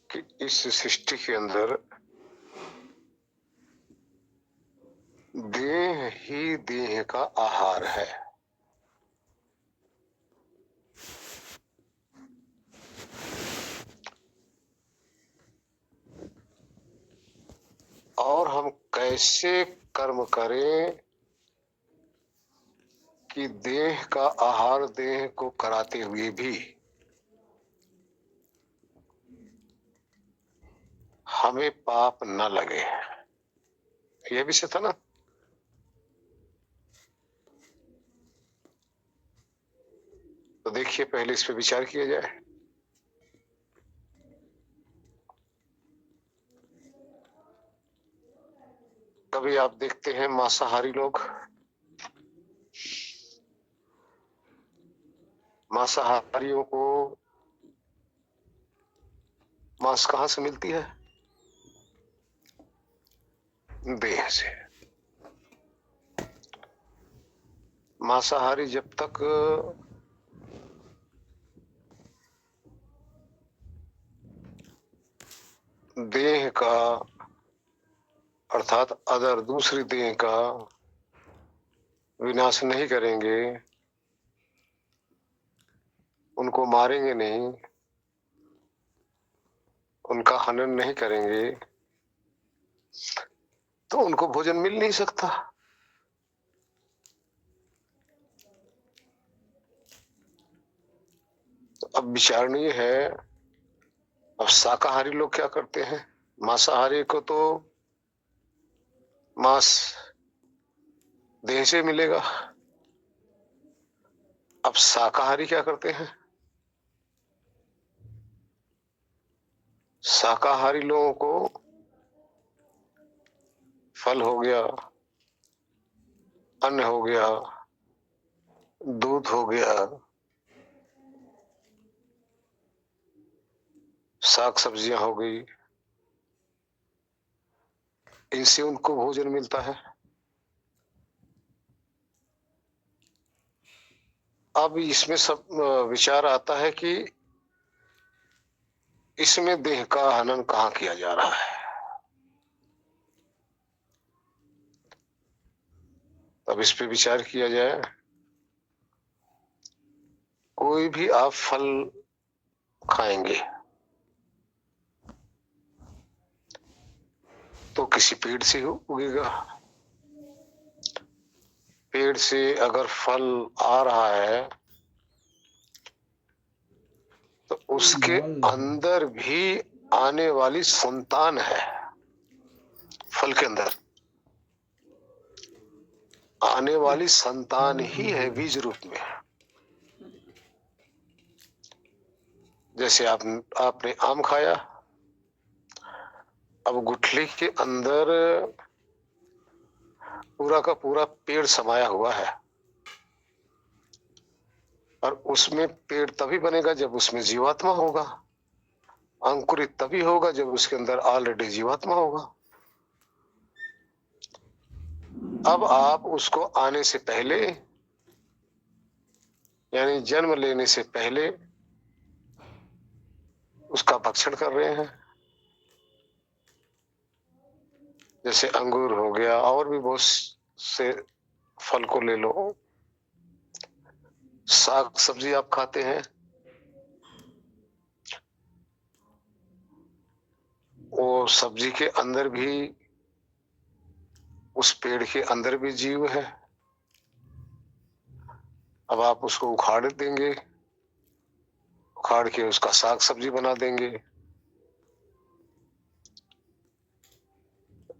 कि इस सृष्टि के अंदर देह ही देह का आहार है। और हम कैसे कर्म करें कि देह का आहार देह को कराते हुए भी हमें पाप न लगे, यह विषय था ना। तो देखिए, पहले इस पे विचार किया जाए। कभी आप देखते हैं मांसाहारी लोग, मांसाहारियों को मांस कहां से मिलती है? देह से। मांसाहारी जब तक देह का अर्थात अदर दूसरी देह का विनाश नहीं करेंगे, उनको मारेंगे नहीं, उनका हनन नहीं करेंगे, तो उनको भोजन मिल नहीं सकता। तो अब विचारणीय है, अब शाकाहारी लोग क्या करते हैं? मांसाहारी को तो मांस देह से मिलेगा। अब शाकाहारी क्या करते हैं? शाकाहारी लोगों को फल हो गया, अन्न हो गया, दूध हो गया, साग सब्जियां हो गई, इनसे उनको भोजन मिलता है। अब इसमें सब विचार आता है कि इसमें देह का हनन कहाँ किया जा रहा है। अब इस पे विचार किया जाए। कोई भी आप फल खाएंगे तो किसी पेड़ से उगेगा। पेड़ से अगर फल आ रहा है तो उसके अंदर भी आने वाली संतान है। फल के अंदर आने वाली संतान ही है बीज रूप में। जैसे आपने आम खाया, अब गुठली के अंदर पूरा का पूरा पेड़ समाया हुआ है, और उसमें पेड़ तभी बनेगा जब उसमें जीवात्मा होगा। अंकुरित तभी होगा जब उसके अंदर ऑलरेडी जीवात्मा होगा। अब आप उसको आने से पहले, यानी जन्म लेने से पहले उसका भक्षण कर रहे हैं। जैसे अंगूर हो गया, और भी बहुत से फल को ले लो, साग सब्जी आप खाते हैं, वो सब्जी के अंदर भी, उस पेड़ के अंदर भी जीव है। अब आप उसको उखाड़ देंगे, उखाड़ के उसका साग सब्जी बना देंगे।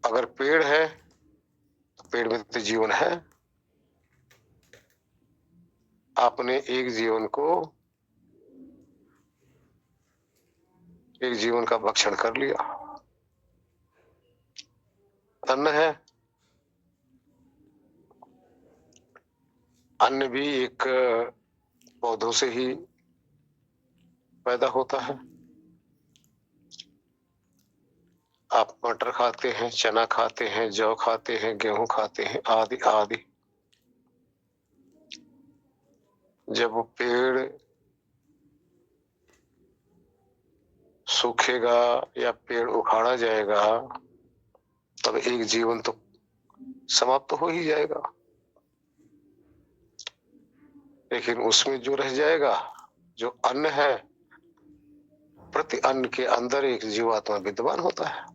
अगर पेड़ है तो पेड़ में तो जीवन है। आपने एक जीवन का भक्षण कर लिया। अन्न है, अन्न भी एक पौधों से ही पैदा होता है। आप मटर खाते हैं, चना खाते हैं, जौ खाते हैं, गेहूं खाते हैं, आदि आदि। जब वो पेड़ सूखेगा या पेड़ उखाड़ा जाएगा तब एक जीवन तो समाप्त हो ही जाएगा, लेकिन उसमें जो रह जाएगा, जो अन्न है, प्रति अन्न के अंदर एक जीवात्मा विद्यमान होता है।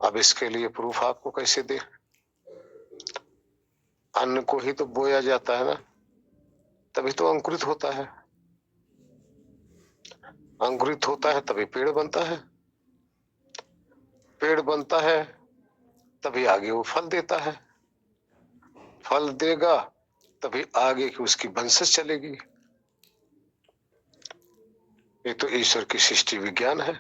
अब इसके लिए प्रूफ आपको कैसे दे? अन्न को ही तो बोया जाता है ना, तभी तो अंकुरित होता है। अंकुरित होता है तभी पेड़ बनता है, पेड़ बनता है तभी आगे वो फल देता है, फल देगा तभी आगे की उसकी वंशज चलेगी। ये तो ईश्वर की सृष्टि विज्ञान है।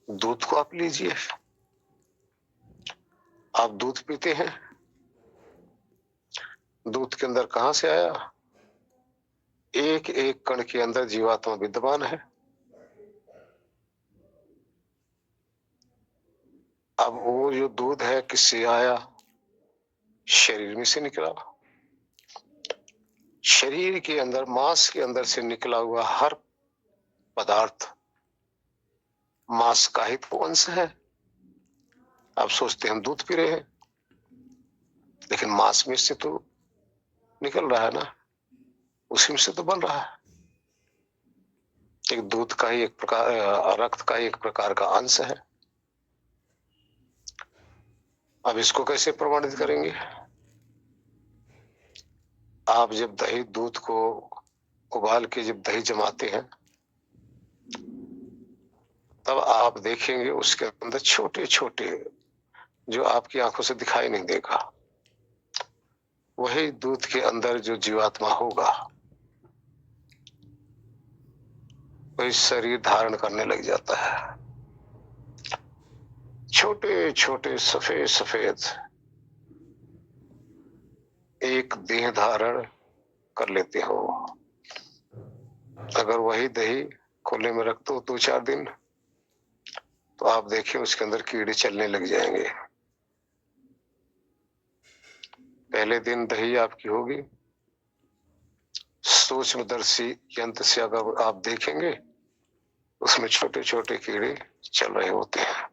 दूध को आप लीजिए, आप दूध पीते हैं, दूध के अंदर कहां से आया? एक एक कण के अंदर जीवात्मा विद्यमान है। अब वो जो दूध है किससे आया? शरीर में से निकला। शरीर के अंदर, मांस के अंदर से निकला हुआ हर पदार्थ मांस का ही तो अंश है। आप सोचते हैं हम दूध पी रहे हैं, लेकिन मांस में से तो निकल रहा है ना, उसी में से तो बन रहा है। एक दूध का ही एक प्रकार, रक्त का ही एक प्रकार का अंश है। अब इसको कैसे प्रमाणित करेंगे? आप जब दही, दूध को उबाल के जब दही जमाते हैं, तब आप देखेंगे उसके अंदर छोटे छोटे, जो आपकी आंखों से दिखाई नहीं देगा, वही दूध के अंदर जो जीवात्मा होगा वही शरीर धारण करने लग जाता है। छोटे छोटे सफेद सफेद एक देह धारण कर लेते हो। अगर वही दही खुले में रख दो 2-4 दिन, तो आप देखिए उसके अंदर कीड़े चलने लग जाएंगे। पहले दिन दही आपकी होगी, सूक्ष्मदर्शी यंत्र से अगर आप देखेंगे उसमें छोटे छोटे कीड़े चल रहे होते हैं।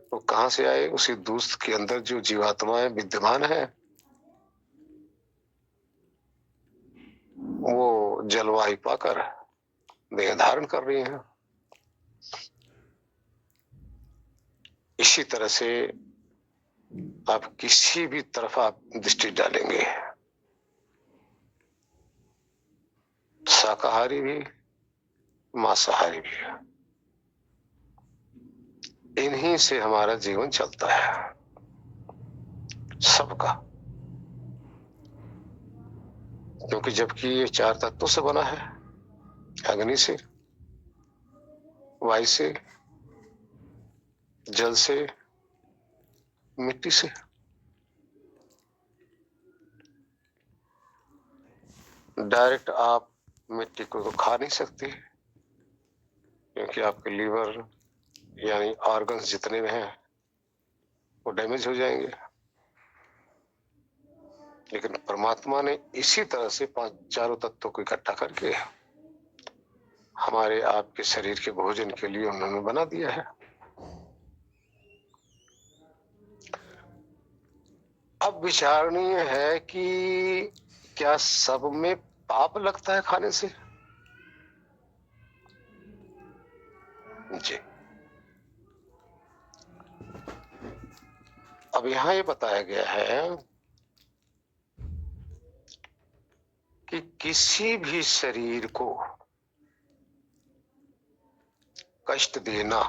तो कहां से आए? उसी दूध के अंदर जो जीवात्माएं विद्यमान है, वो जलवायु पाकर देह धारण कर रही हैं। इसी तरह से आप किसी भी तरफ आप दृष्टि डालेंगे, शाकाहारी भी मांसाहारी भी, इन्हीं से हमारा जीवन चलता है, सबका। क्योंकि जबकि ये 4 तत्वों से बना है, अग्नि से, वायु से, जल से, मिट्टी से। डायरेक्ट आप मिट्टी को तो खा नहीं सकते, क्योंकि आपके लीवर यानी ऑर्गन्स जितने में हैं वो डैमेज हो जाएंगे। लेकिन परमात्मा ने इसी तरह से 4 तत्वों को इकट्ठा करके हमारे आपके शरीर के भोजन के लिए उन्होंने बना दिया है। अब विचारणीय है कि क्या सब में पाप लगता है खाने से? जी। अब यहां ये बताया गया है कि किसी भी शरीर को कष्ट देना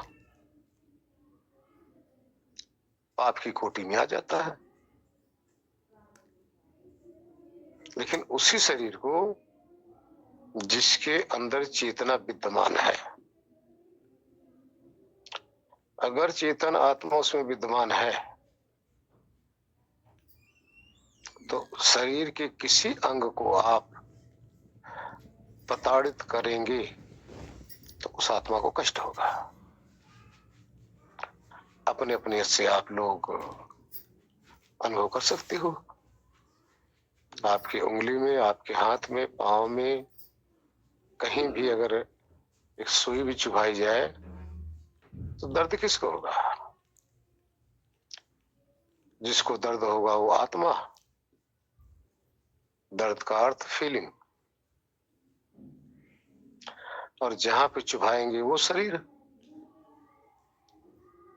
पाप की कोटि में आ जाता है। लेकिन उसी शरीर को जिसके अंदर चेतना विद्यमान है, अगर चेतन आत्मा उसमें विद्यमान है, तो शरीर के किसी अंग को आप प्रताड़ित करेंगे तो उस आत्मा को कष्ट होगा। अपने अपने से आप लोग अनुभव कर सकते हो। आपकी उंगली में, आपके हाथ में, पांव में, कहीं भी अगर एक सुई भी चुभाई जाए तो दर्द किसको होगा? जिसको दर्द होगा वो आत्मा। दर्द का अर्थ फीलिंग। और जहां पे चुभाएंगे वो शरीर।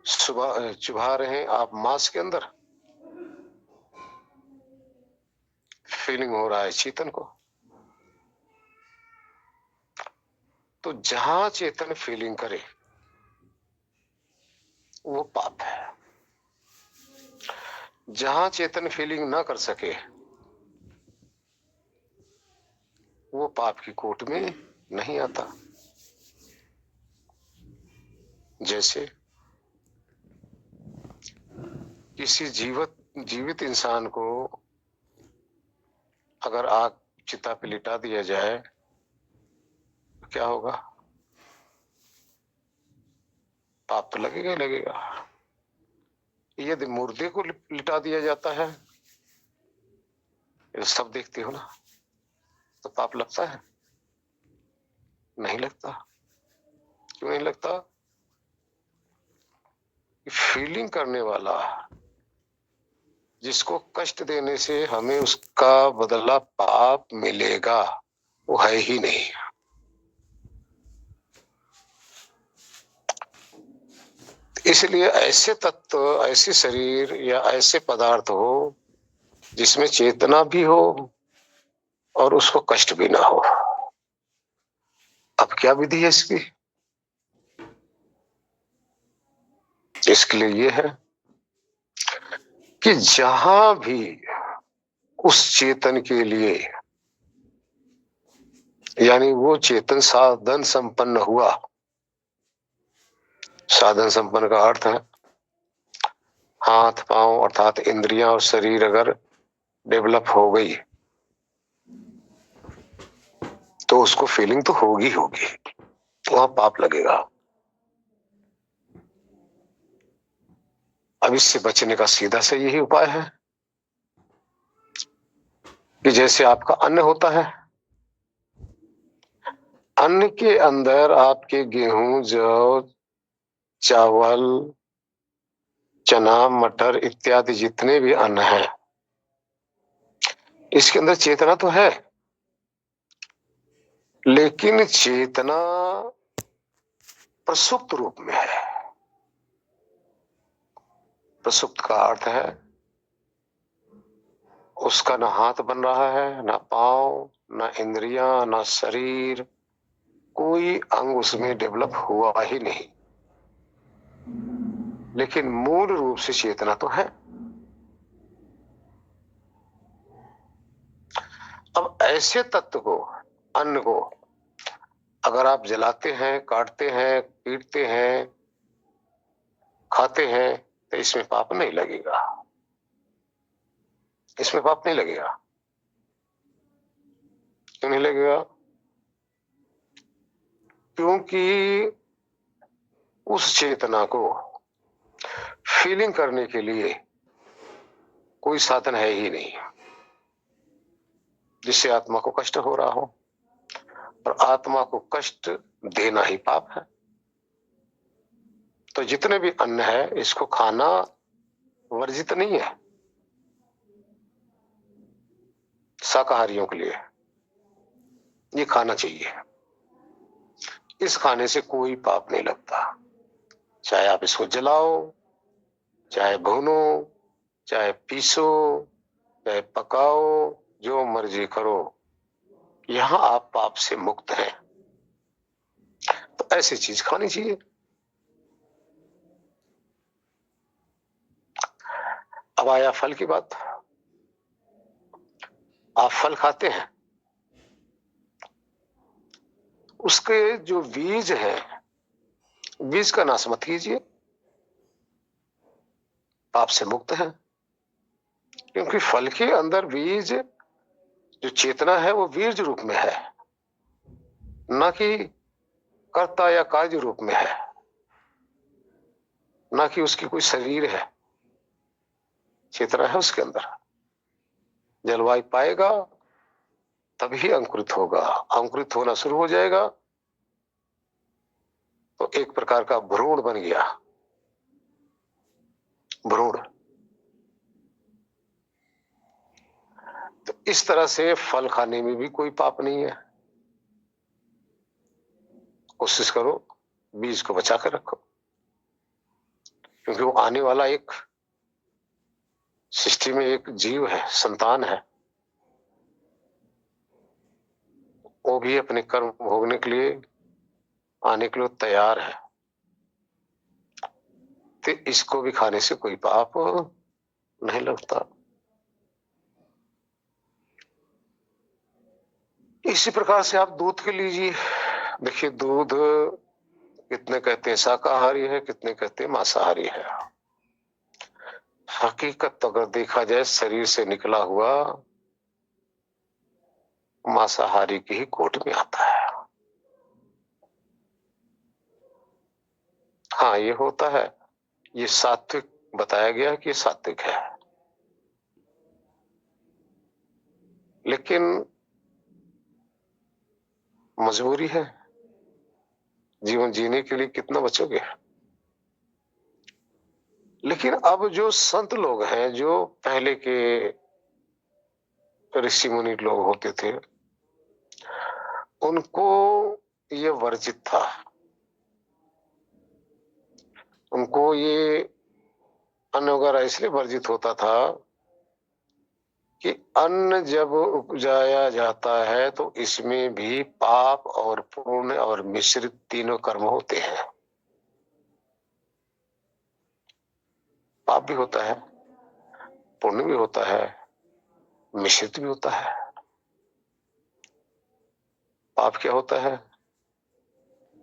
सुबह चुभा रहे हैं आप मांस के अंदर, फीलिंग हो रहा है चेतन को। तो जहां चेतन फीलिंग करे वो पाप है। जहां चेतन फीलिंग ना कर सके वो पाप की कोट में नहीं आता। जैसे किसी जीवित इंसान को अगर आग चिता पे लिटा दिया जाए तो क्या होगा? पाप तो लगेगा ही लगेगा। यदि मुर्दे को लिटा दिया जाता है, ये सब देखते हो ना, तो पाप लगता है? नहीं लगता। क्यों नहीं लगता? फीलिंग करने वाला, जिसको कष्ट देने से हमें उसका बदला पाप मिलेगा, वो है ही नहीं। इसलिए ऐसे तत्व, ऐसे शरीर या ऐसे पदार्थ हो जिसमें चेतना भी हो और उसको कष्ट भी ना हो। अब क्या विधि है इसकी? इसके लिए ये है कि जहां भी उस चेतन के लिए, यानी वो चेतन साधन संपन्न हुआ। साधन संपन्न का अर्थ है हाथ पांव अर्थात इंद्रियां और शरीर अगर डेवलप हो गई तो उसको फीलिंग तो होगी होगी, वहां पाप लगेगा। अब इससे बचने का सीधा से यही उपाय है कि जैसे आपका अन्न होता है, अन्न के अंदर आपके गेहूं, जौ, चावल, चना, मटर इत्यादि जितने भी अन्न है, इसके अंदर चेतना तो है, लेकिन चेतना प्रसुप्त रूप में है। प्रसुप्त का अर्थ है उसका ना हाथ बन रहा है, ना पांव, ना इंद्रियां, ना शरीर, कोई अंग उसमें डेवलप हुआ ही नहीं, लेकिन मूल रूप से चेतना तो है। अब ऐसे तत्व को, अन्न को अगर आप जलाते हैं, काटते हैं, पीटते हैं, खाते हैं, तो इसमें पाप नहीं लगेगा। इसमें पाप नहीं लगेगा। क्यों नहीं लगेगा? क्योंकि उस चेतना को फीलिंग करने के लिए कोई साधन है ही नहीं जिससे आत्मा को कष्ट हो रहा हो, और आत्मा को कष्ट देना ही पाप है। तो जितने भी अन्न है इसको खाना वर्जित नहीं है शाकाहारियों के लिए, ये खाना चाहिए। इस खाने से कोई पाप नहीं लगता, चाहे आप इसको जलाओ, चाहे भूनो, चाहे पीसो, चाहे पकाओ, जो मर्जी करो, यहां आप पाप से मुक्त हैं। तो ऐसी चीज खानी चाहिए। अब आया फल की बात। आप फल खाते हैं, उसके जो बीज है, बीज का नाश मत कीजिए, पाप से मुक्त है। क्योंकि फल के अंदर बीज, जो चेतना है वो बीज रूप में है, न कि कर्ता या कार्य रूप में है, न कि उसकी कोई शरीर है। चेतना है उसके अंदर। जलवायु पाएगा तभी अंकुरित होगा। अंकुरित होना शुरू हो जाएगा तो एक प्रकार का भ्रूण बन गया। भ्रूण। तो इस तरह से फल खाने में भी कोई पाप नहीं है। कोशिश करो बीज को बचा कर रखो, क्योंकि वो आने वाला एक सृष्टि में एक जीव है, संतान है। वो भी अपने कर्म भोगने के लिए आने के लिए तैयार है। तो इसको भी खाने से कोई पाप नहीं लगता। इसी प्रकार से आप दूध के लीजिए। देखिए दूध कितने कहते हैं शाकाहारी है, कितने कहते हैं मांसाहारी है। हकीकत तो अगर देखा जाए शरीर से निकला हुआ मांसाहारी की ही कोट में आता है। हाँ ये होता है, ये सात्विक बताया गया कि ये सात्विक है, लेकिन मजबूरी है। जीवन जीने के लिए कितना बचोगे। लेकिन अब जो संत लोग हैं, जो पहले के ऋषि मुनि लोग होते थे, उनको ये वर्जित था। उनको ये अन्न वगैरह इसलिए वर्जित होता था कि अन्न जब उपजाया जाता है तो इसमें भी पाप और पुण्य और मिश्रित तीनों कर्म होते हैं। पाप भी होता है, पुण्य भी होता है, मिश्रित भी होता है। पाप क्या होता है?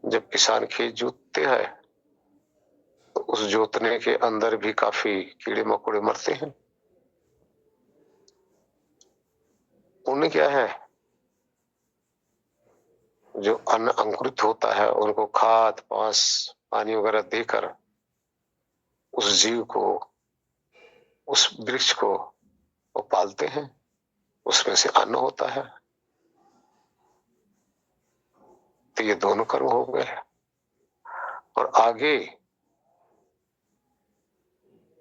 जब किसान खेत जोतते हैं तो उस जोतने के अंदर भी काफी कीड़े मकोड़े मरते हैं। पुण्य क्या है? जो अन्न अंकुरित होता है उनको खाद पास पानी वगैरह देकर उस जीव को, उस वृक्ष को वो पालते हैं, उसमें से अन्न होता है। तो ये दोनों कर्म हो गए। और आगे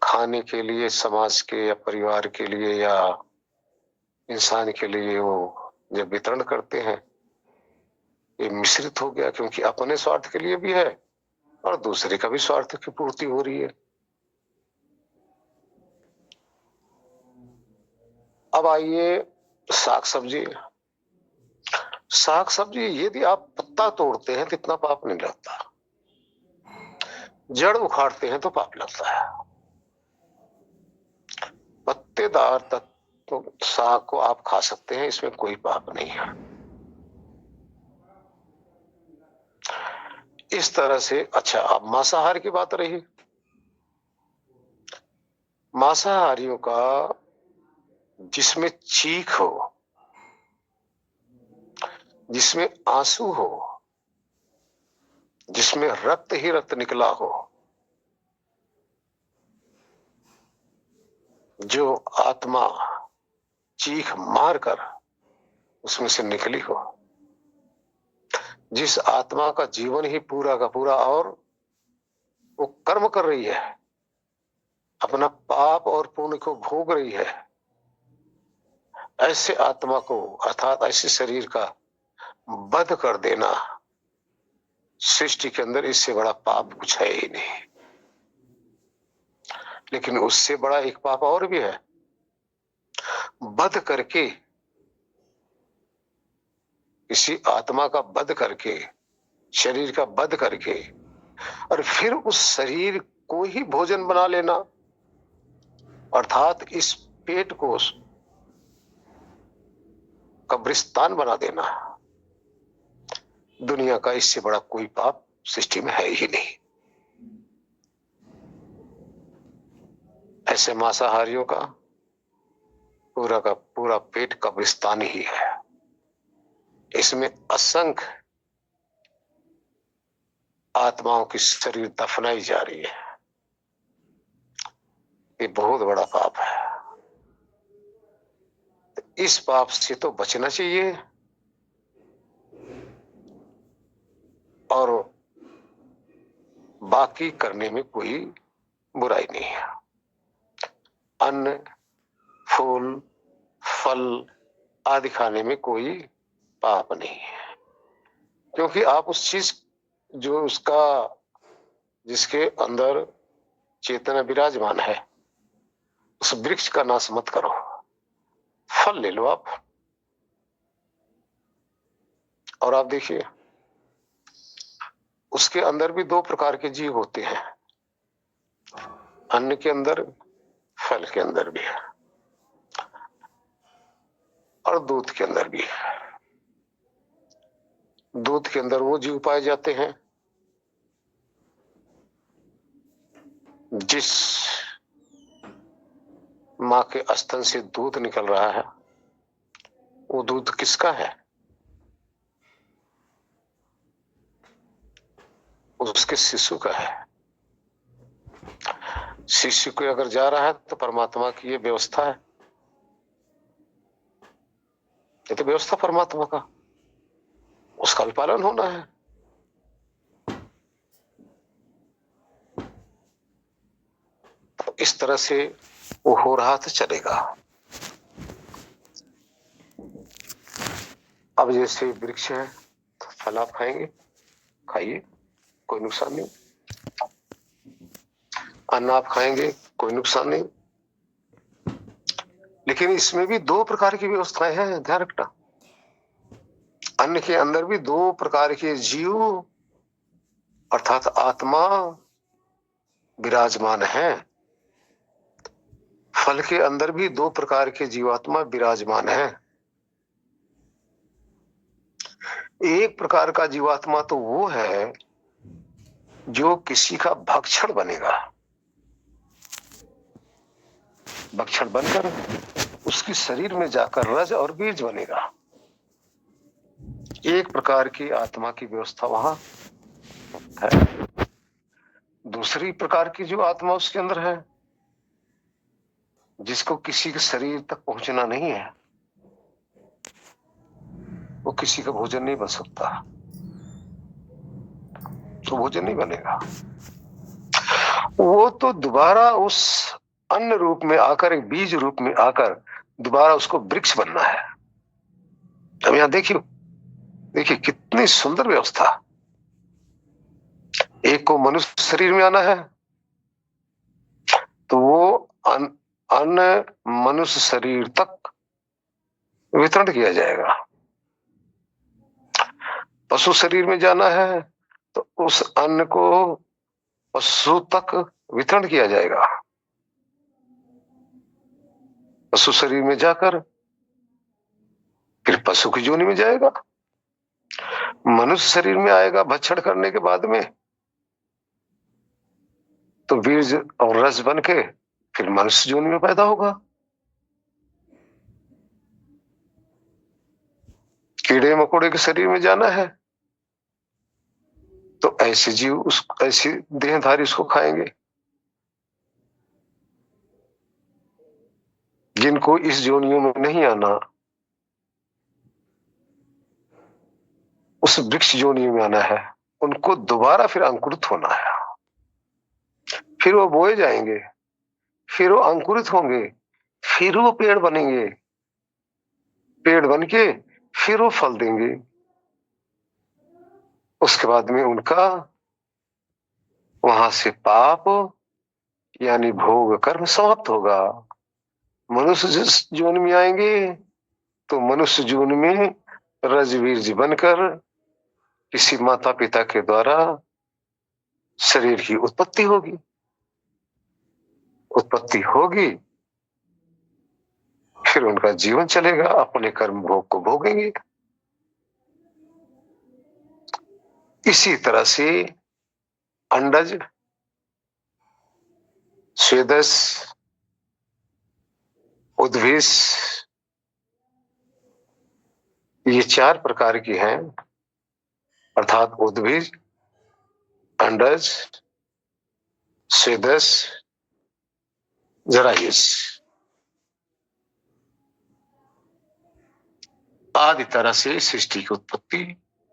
खाने के लिए समाज के या परिवार के लिए या इंसान के लिए वो जब वितरण करते हैं, ये मिश्रित हो गया, क्योंकि अपने स्वार्थ के लिए भी है और दूसरे का भी स्वार्थ की पूर्ति हो रही है। अब आइए साग सब्जी। साग सब्जी यदि आप पत्ता तोड़ते हैं तो इतना पाप नहीं लगता, जड़ उखाड़ते हैं तो पाप लगता है। पत्तेदार तक तो साग को आप खा सकते हैं, इसमें कोई पाप नहीं है। इस तरह से। अच्छा अब मांसाहार की बात रही। मांसाहारियों का जिसमें चीख हो, जिसमें आंसू हो, जिसमें रक्त ही रक्त निकला हो, जो आत्मा चीख मारकर उसमें से निकली हो, जिस आत्मा का जीवन ही पूरा का पूरा और वो कर्म कर रही है, अपना पाप और पुण्य को भोग रही है, ऐसे आत्मा को अर्थात ऐसे शरीर का वध कर देना सृष्टि के अंदर इससे बड़ा पाप कुछ है ही नहीं। लेकिन उससे बड़ा एक पाप और भी है। वध करके, किसी आत्मा का वध करके, शरीर का वध करके और फिर उस शरीर को ही भोजन बना लेना, अर्थात इस पेट को कब्रिस्तान बना देना, दुनिया का इससे बड़ा कोई पाप सृष्टि में है ही नहीं। ऐसे मांसाहारियों का पूरा पेट कब्रिस्तान ही है। इसमें असंख्य आत्माओं की शरीर दफनाई जा रही है। ये बहुत बड़ा पाप है। इस पाप से तो बचना चाहिए और बाकी करने में कोई बुराई नहीं है। अन्न, फूल, फल आदि खाने में कोई पाप नहीं है, क्योंकि आप उस चीज जो उसका जिसके अंदर चेतना विराजमान है उस वृक्ष का नाश मत करो। फल ले लो आप, और आप देखिए उसके अंदर भी दो प्रकार के जीव होते हैं, अन्न के अंदर, फल के अंदर भी है और दूध के अंदर भी है। दूध के अंदर वो जीव पाए जाते हैं जिस माँ के स्तन से दूध निकल रहा है, वो दूध किसका है? उसके शिशु का है। शिशु को अगर जा रहा है तो परमात्मा की ये व्यवस्था है, ये तो व्यवस्था परमात्मा का, उसका भी पालन होना है। तो इस तरह से वो हो रहा तो चलेगा। अब जैसे वृक्ष है तो फल आप खाएंगे, खाइए, कोई नुकसान नहीं। अन्न आप खाएंगे, कोई नुकसान नहीं। लेकिन इसमें भी दो प्रकार की व्यवस्थाएं हैं, ध्यान रखना। अन्न के अंदर भी दो प्रकार के जीव अर्थात आत्मा विराजमान है। फल के अंदर भी दो प्रकार के जीवात्मा विराजमान है। एक प्रकार का जीवात्मा तो वो है जो किसी का भक्षण बनेगा, भक्षण बनकर उसके शरीर में जाकर रज और बीज बनेगा। एक प्रकार की आत्मा की व्यवस्था वहां है। दूसरी प्रकार की जो आत्मा उसके अंदर है जिसको किसी के शरीर तक पहुंचना नहीं है, वो किसी का भोजन नहीं बन सकता, तो भोजन नहीं बनेगा। वो तो दोबारा उस अन्न रूप में आकर, एक बीज रूप में आकर दोबारा उसको वृक्ष बनना है। अब यहां देखिए, देखिए कितनी सुंदर व्यवस्था। एक को मनुष्य शरीर में आना है तो वो अन्न मनुष्य शरीर तक वितरण किया जाएगा। पशु शरीर में जाना है तो उस अन्न को पशु तक वितरण किया जाएगा। पशु शरीर में जाकर फिर पशु की योनि में जाएगा। मनुष्य शरीर में आएगा भक्षण करने के बाद में तो बीज और रस बन के फिर मनुष्य योनि में पैदा होगा। कीड़े मकोड़े के शरीर में जाना है तो ऐसे जीव उस ऐसी देहधारी उसको खाएंगे। जिनको इस योनियों में नहीं आना, उस वृक्ष योनि में आना है, उनको दोबारा फिर अंकुरित होना है। फिर वो बोए जाएंगे, फिर वो अंकुरित होंगे, फिर वो पेड़ बनेंगे, पेड़ बन के फिर वो फल देंगे। उसके बाद में उनका वहां से पाप यानी भोग कर्म समाप्त होगा। मनुष्य जिस जीवन में आएंगे तो मनुष्य जीवन में रजवीर बनकर किसी माता पिता के द्वारा शरीर की उत्पत्ति होगी। उत्पत्ति होगी फिर उनका जीवन चलेगा, अपने कर्म भोग को भोगेंगे। इसी तरह से अंडज, स्वेदस, उद्भिज ये चार प्रकार की हैं, अर्थात उद्भिज, अंडज, स्वेदस, जरायुज। आदि तरह से सृष्टि की उत्पत्ति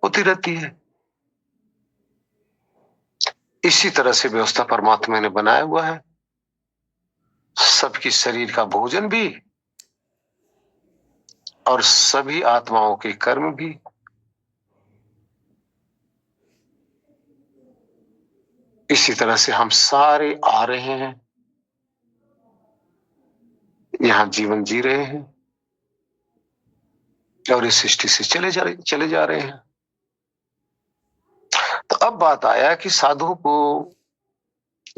होती रहती है। इसी तरह से व्यवस्था परमात्मा ने बनाया हुआ है, सबकी शरीर का भोजन भी और सभी आत्माओं के कर्म भी। इसी तरह से हम सारे आ रहे हैं, यहां जीवन जी रहे हैं और इस सृष्टि से चले जा रहे हैं। तो अब बात आया कि साधु को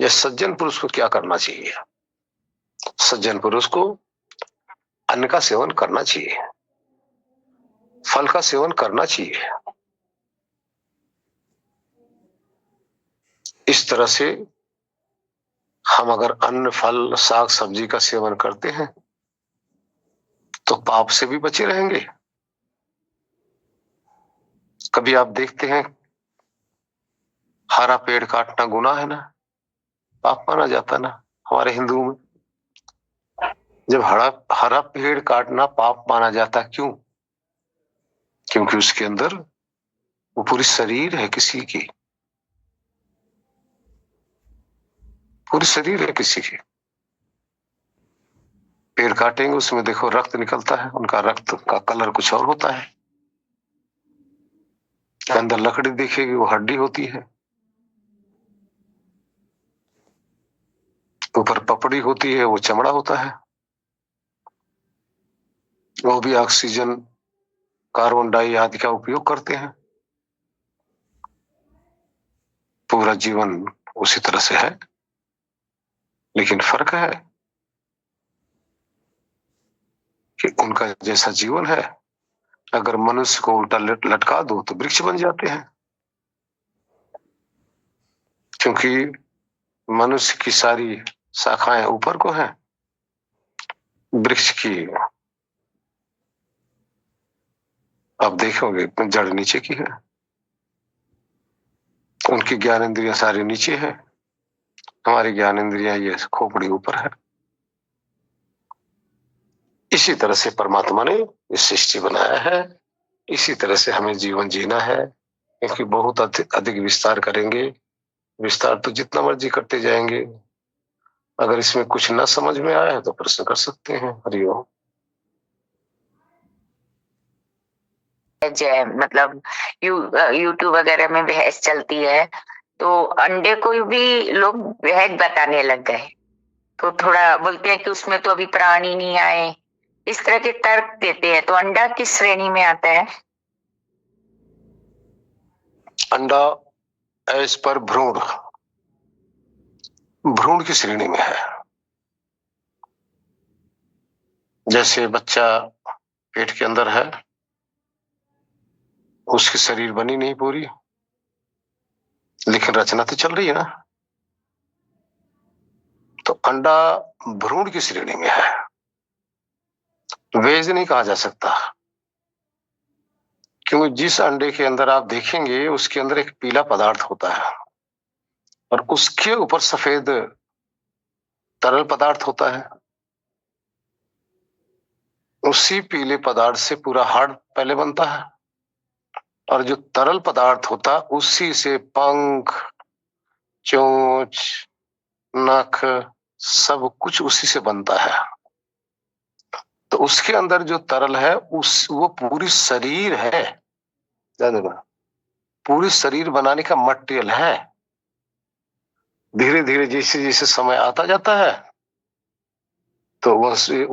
या सज्जन पुरुष को क्या करना चाहिए। सज्जन पुरुष को अन्न का सेवन करना चाहिए, फल का सेवन करना चाहिए। इस तरह से हम अगर अन्न, फल, साग सब्जी का सेवन करते हैं तो पाप से भी बचे रहेंगे। कभी आप देखते हैं हरा पेड़ काटना गुनाह है ना, पाप माना जाता ना हमारे हिंदुओं में। जब हरा पेड़ काटना पाप माना जाता, क्यों? क्योंकि उसके अंदर वो पूरी शरीर है किसी की, पूरी शरीर है किसी की। पेड़ काटेंगे उसमें देखो रक्त निकलता है, उनका रक्त का कलर कुछ और होता है। अंदर लकड़ी दिखेगी वो हड्डी होती है, ऊपर पपड़ी होती है वो चमड़ा होता है। वो भी ऑक्सीजन, कार्बन डाई आदि का उपयोग करते हैं। पूरा जीवन उसी तरह से है, लेकिन फर्क है कि उनका जैसा जीवन है, अगर मनुष्य को उल्टा लटका दो तो वृक्ष बन जाते हैं। क्योंकि मनुष्य की सारी शाखाएं ऊपर को हैं, वृक्ष की आप देखोगे जड़ नीचे की है। उनकी ज्ञान इंद्रियां सारी नीचे है, हमारी ज्ञान इंद्रियां ये खोपड़ी ऊपर है। इसी तरह से परमात्मा ने ये सृष्टि बनाया है, इसी तरह से हमें जीवन जीना है। क्योंकि बहुत अधिक विस्तार करेंगे, विस्तार तो जितना मर्जी करते जाएंगे। अगर इसमें कुछ न समझ में आया है तो प्रश्न कर सकते हैं। हरिओम। मतलब यूट्यूब वगैरह में बहस चलती है, तो अंडे को भी लोग बहस बताने लग गए। तो थोड़ा बोलते हैं कि उसमें तो अभी प्राण ही नहीं आए, इस तरह के तर्क देते हैं। तो अंडा किस श्रेणी में आता है? अंडा एज पर भ्रूण, भ्रूण की श्रेणी में है। जैसे बच्चा पेट के अंदर है, उसकी शरीर बनी नहीं पूरी, लेकिन रचना तो चल रही है ना। तो अंडा भ्रूण की श्रेणी में है, वेज नहीं कहा जा सकता। क्योंकि जिस अंडे के अंदर आप देखेंगे उसके अंदर एक पीला पदार्थ होता है और उसके ऊपर सफेद तरल पदार्थ होता है। उसी पीले पदार्थ से पूरा हाड़ पहले बनता है, और जो तरल पदार्थ होता है उसी से पंख, चोंच, नख, सब कुछ उसी से बनता है। तो उसके अंदर जो तरल है वो पूरी शरीर है, पूरी शरीर बनाने का मटेरियल है। धीरे धीरे जैसे जैसे समय आता जाता है तो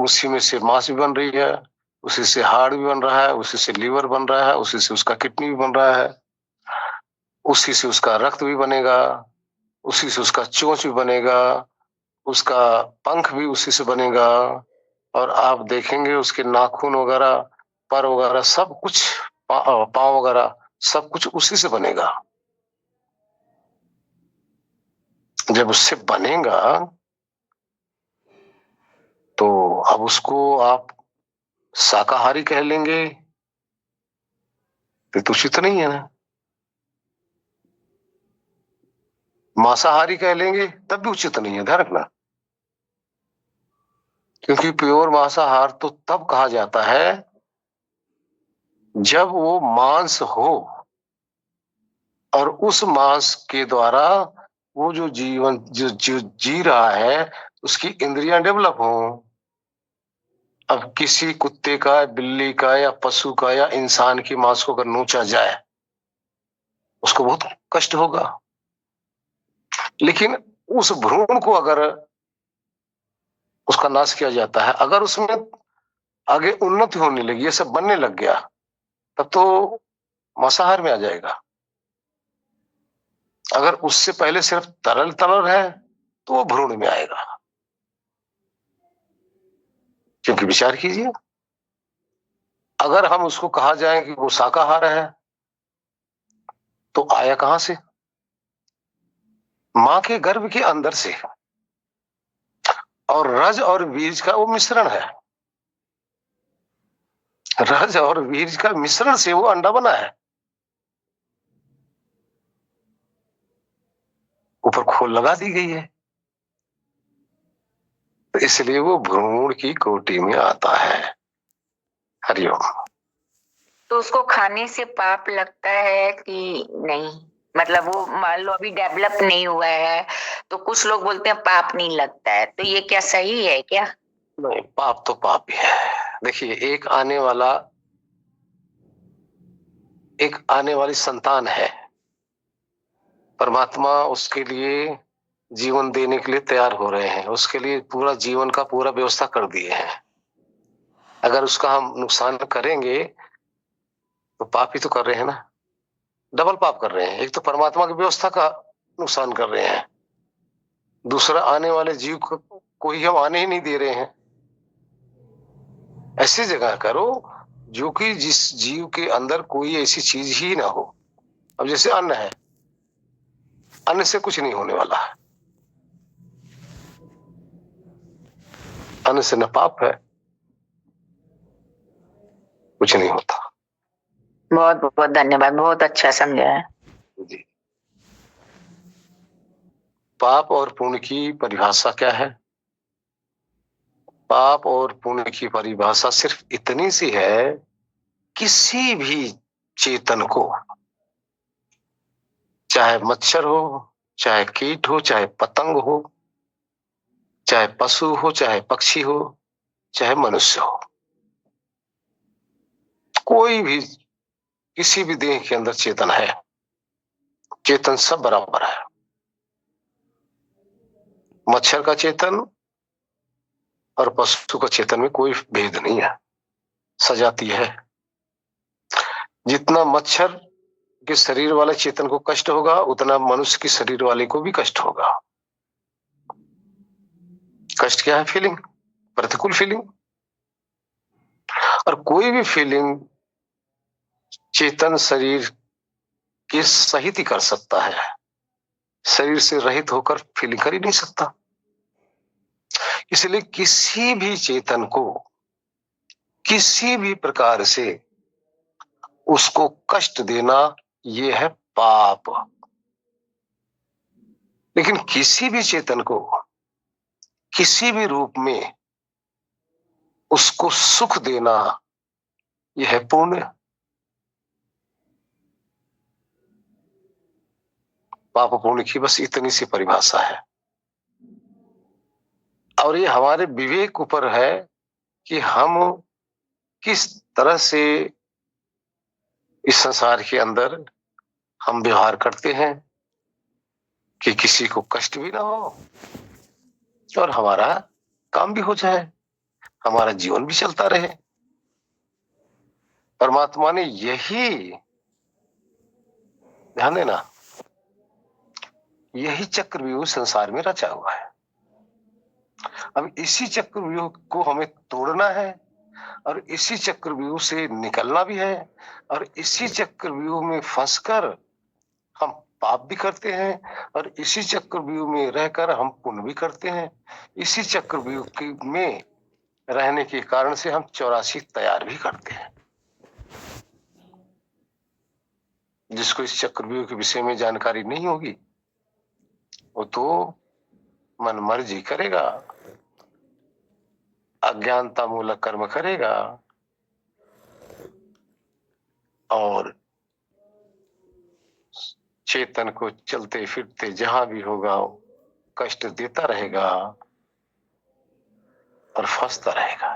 उसी में से मांस भी बन रही है, उसी से हाड़ भी बन रहा है, उसी से लीवर बन रहा है, उसी से उसका किडनी भी बन रहा है, उसी से उसका रक्त भी बनेगा, उसी से उसका चोंच भी बनेगा, उसका पंख भी उसी से बनेगा। और आप देखेंगे उसके नाखून वगैरह, पर वगैरह सब कुछ, पांव वगैरह सब कुछ उसी से बनेगा। जब उससे बनेगा तो अब उसको आप शाकाहारी कह लेंगे तो उचित नहीं है ना, मांसाहारी कह लेंगे तब भी उचित नहीं है, ध्यान रखना। क्योंकि प्योर मांसाहार तो तब कहा जाता है जब वो मांस हो और उस मांस के द्वारा वो जो जीवन जो जी रहा है उसकी इंद्रियां डेवलप हो। अब किसी कुत्ते का, बिल्ली का या पशु का या इंसान की मांस को अगर नोचा जाए उसको बहुत कष्ट होगा, लेकिन उस भ्रूण को अगर उसका नाश किया जाता है, अगर उसमें आगे उन्नति होने लगी, ये सब बनने लग गया, तब तो मांसाहार में आ जाएगा। अगर उससे पहले सिर्फ तरल तरल है तो वो भ्रूण में आएगा। क्योंकि विचार कीजिए, अगर हम उसको कहा जाए कि वो शाकाहार है तो आया कहां से? मां के गर्भ के अंदर से, और रज और बीज का वो मिश्रण है। रज और बीज का मिश्रण से वो अंडा बना है। ऊपर खोल लगा दी गई है, तो इसलिए वो भ्रूण की कोटि में आता है। हरिओम। तो उसको खाने से पाप लगता है कि नहीं? मतलब वो मान लो अभी डेवलप नहीं हुआ है, तो कुछ लोग बोलते हैं पाप नहीं लगता है, तो ये क्या सही है क्या? नहीं, पाप तो पाप ही है। देखिए, एक आने वाली संतान है, परमात्मा उसके लिए जीवन देने के लिए तैयार हो रहे हैं, उसके लिए पूरा जीवन का पूरा व्यवस्था कर दिए हैं। अगर उसका हम नुकसान करेंगे तो पाप ही तो कर रहे हैं ना, डबल पाप कर रहे हैं। एक तो परमात्मा की व्यवस्था का नुकसान कर रहे हैं, दूसरा आने वाले जीव को ही हम आने ही नहीं दे रहे हैं। ऐसी जगह करो जो कि जिस जीव के अंदर कोई ऐसी चीज ही ना हो। अब जैसे अन्न है, अन्न से कुछ नहीं होने वाला है, अन्न से न पाप है, कुछ नहीं होता। बहुत बहुत धन्यवाद, बहुत अच्छा समझा है जी। पाप और पुण्य की परिभाषा क्या है? पाप और पुण्य की परिभाषा सिर्फ इतनी सी है, किसी भी चेतन को, चाहे मच्छर हो, चाहे कीट हो, चाहे पतंग हो, चाहे पशु हो, चाहे पक्षी हो, चाहे मनुष्य हो, कोई भी किसी भी देह के अंदर चेतन है, चेतन सब बराबर है। मच्छर का चेतन और पशु का चेतन में कोई भेद नहीं है, सजाती है। जितना मच्छर के शरीर वाले चेतन को कष्ट होगा, उतना मनुष्य के शरीर वाले को भी कष्ट होगा। कष्ट क्या है? फीलिंग, प्रतिकूल फीलिंग। और कोई भी फीलिंग चेतन शरीर के सहित ही कर सकता है, शरीर से रहित होकर फीलिंग कर ही नहीं सकता। इसलिए किसी भी चेतन को किसी भी प्रकार से उसको कष्ट देना, यह है पाप। लेकिन किसी भी चेतन को किसी भी रूप में उसको सुख देना, यह है पुण्य। पाप पुण्य की बस इतनी सी परिभाषा है, और ये हमारे विवेक ऊपर है कि हम किस तरह से इस संसार के अंदर हम व्यवहार करते हैं कि किसी को कष्ट भी ना हो और हमारा काम भी हो जाए, हमारा जीवन भी चलता रहे। परमात्मा ने यही, ध्यान देना, यही चक्रव्यूह संसार में रचा हुआ है। अब इसी चक्रव्यूह को हमें तोड़ना है, और इसी चक्रव्यूह से निकलना भी है, और इसी चक्रव्यूह में फंसकर हम पाप भी करते हैं, और इसी चक्रव्यूह में रहकर हम पुण्य भी करते हैं। इसी चक्रव्यूह में रहने के कारण से हम 84 तैयार भी करते हैं। जिसको इस चक्रव्यूह के विषय में जानकारी नहीं होगी, वो तो मन मर्जी करेगा, अज्ञानता मूलक कर्म करेगा, और चेतन को चलते फिरते जहां भी होगा कष्ट देता रहेगा और फंसता रहेगा।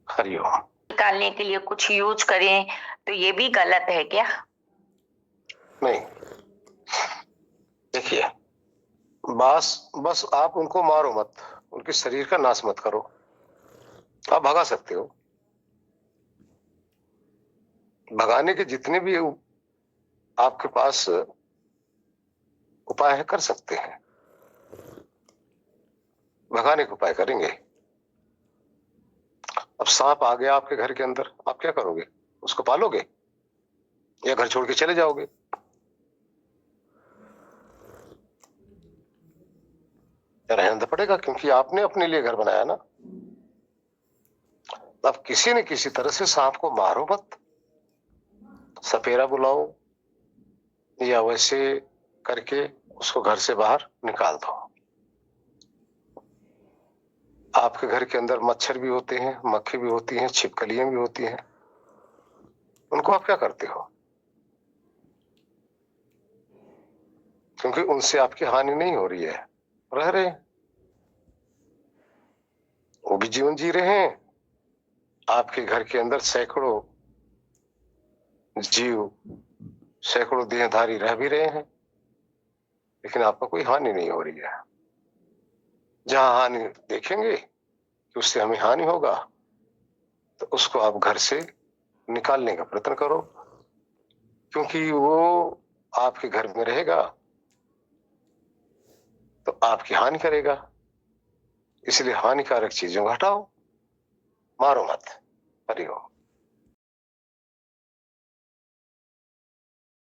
हरिओम। निकालने के लिए कुछ यूज करें तो ये भी गलत है क्या? नहीं, देखिए, बस आप उनको मारो मत, उनके शरीर का नाश मत करो। आप भगा सकते हो, भगाने के जितने भी आपके पास उपाय है कर सकते हैं, भगाने के उपाय करेंगे। अब सांप आ गया आपके घर के अंदर, आप क्या करोगे? उसको पालोगे या घर छोड़ के चले जाओगे? रहना पड़ेगा, क्योंकि आपने अपने लिए घर बनाया ना। अब किसी न किसी तरह से सांप को मारो मत, सपेरा बुलाओ या वैसे करके उसको घर से बाहर निकाल दो। आपके घर के अंदर मच्छर भी होते हैं, मक्खी भी होती हैं, छिपकलियां भी होती हैं, उनको आप क्या करते हो? क्योंकि उनसे आपकी हानि नहीं हो रही है, रह रहे हैं, वो भी जीवन जी रहे हैं। आपके घर के अंदर सैकड़ों जीव, सैकड़ों देहधारी रह भी रहे हैं, लेकिन आपको कोई हानि नहीं हो रही है। जहां हानि देखेंगे कि उससे हमें हानि होगा, तो उसको आप घर से निकालने का प्रयत्न करो, क्योंकि वो आपके घर में रहेगा तो आपकी हानि करेगा। इसलिए हानिकारक चीजों को हटाओ, मारो मत। हरि ओम।